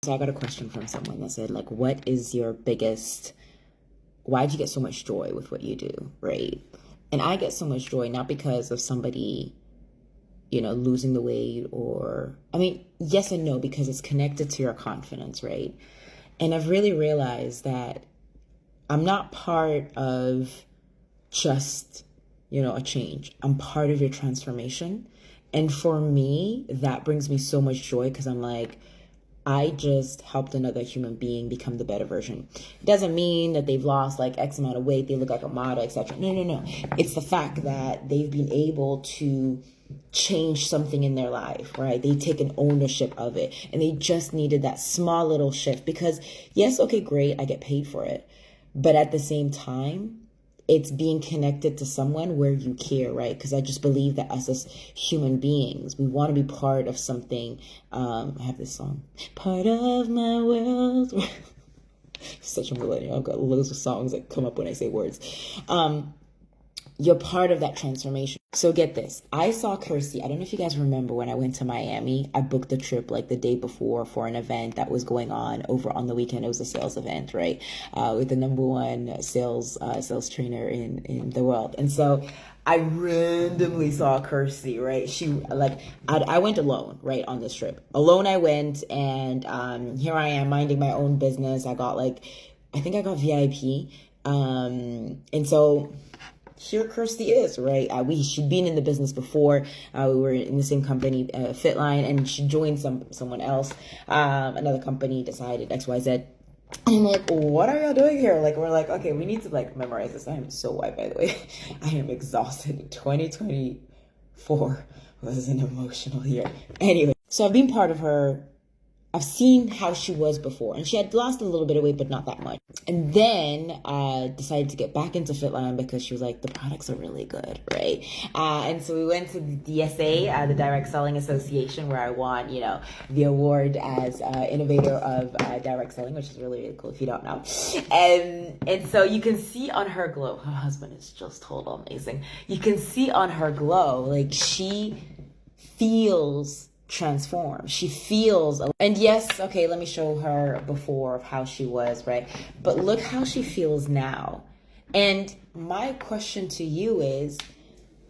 So I got a question from someone that said, like, what is your biggest, why do you get so much joy with what you do, right? And I get so much joy not because of somebody, losing the weight or, I mean, yes and no, because it's connected to your confidence, right? And I've really realized that I'm not part of just, a change. I'm part of your transformation. And for me, that brings me so much joy because I'm like, I just helped another human being become the better version. It doesn't mean that they've lost like X amount of weight, they look like a model, etc. No. It's the fact that they've been able to change something in their life, right? They've taken ownership of it and they just needed that small little shift because yes, okay, great, I get paid for it. But at the same time, it's being connected to someone where you care, right? Because I just believe that us as human beings, we want to be part of something. I have this song, part of my world. Such a millennial. I've got loads of songs that come up when I say words. You're part of that transformation. So get this. I saw Krystys. I don't know if you guys remember when I went to Miami. I booked the trip like the day before for an event that was going on over on the weekend. It was a sales event, right? With the number one sales trainer in the world. And so I randomly saw Krystys, right? She like I went alone, right, on this trip. Alone I went, and here I am minding my own business. I think I got VIP. And so here Krystys is, right? She'd been in the business before. We were in the same company, Fitline, and she joined someone else. Another company decided XYZ. And I'm like, what are y'all doing here? Like, we're like, okay, we need to like memorize this. I am so white, by the way. I am exhausted. 2024 was an emotional year. Anyway, so I've been part of her. I've seen how she was before, and she had lost a little bit of weight, but not that much. And then decided to get back into Fitline because she was like, the products are really good, right? And so we went to the DSA, the Direct Selling Association, where I won, the award as innovator of direct selling, which is really, really cool if you don't know. And so you can see on her glow, her husband is just total amazing. You can see on her glow, like she feels transform. She feels, and yes, okay, let me show her before of how she was, right? But look how she feels now. And my question to you is,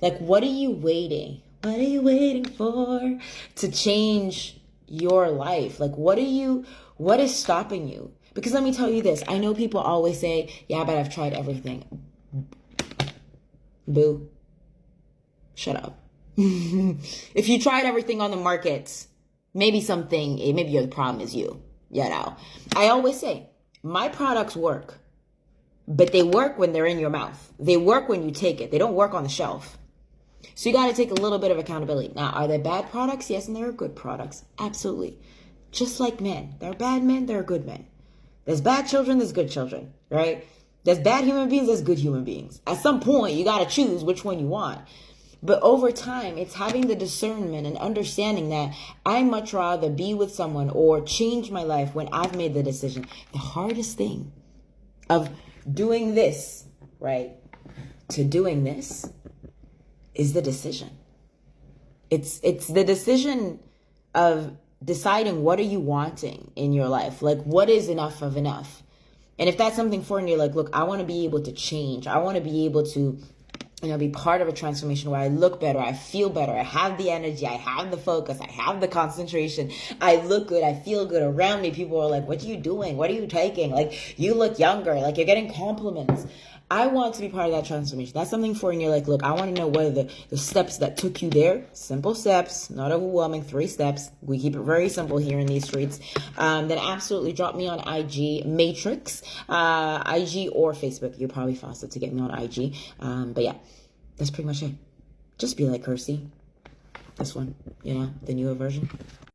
like, what are you waiting? What are you waiting for to change your life? Like, what is stopping you? Because let me tell you this, I know people always say, yeah, but I've tried everything. Boo. Shut up. If you tried everything on the market, maybe your problem is you. I always say, my products work, but they work when they're in your mouth. They work when you take it. They don't work on the shelf. So you got to take a little bit of accountability. Now, are there bad products? Yes, and there are good products. Absolutely. Just like men. There are bad men, there are good men. There's bad children, there's good children, right? There's bad human beings, there's good human beings. At some point, you got to choose which one you want. But over time, it's having the discernment and understanding that I much rather be with someone or change my life when I've made the decision. The hardest thing of doing this, right, to doing this is the decision. It's the decision of deciding what are you wanting in your life? Like, what is enough of enough? And if that's something foreign, you're like, look, I want to be able to change. I want to be able to be part of a transformation where I look better, I feel better, I have the energy, I have the focus, I have the concentration, I look good, I feel good around me. People are like, what are you doing? What are you taking? Like, you look younger, like you're getting compliments. I want to be part of that transformation. That's something for you. You're like, look, I want to know what are the steps that took you there. Simple steps, not overwhelming, 3 steps. We keep it very simple here in these streets. Then absolutely drop me on IG Matrix, IG or Facebook. You're probably faster to get me on IG. But yeah, that's pretty much it. Just be like Krystys. This one, the newer version.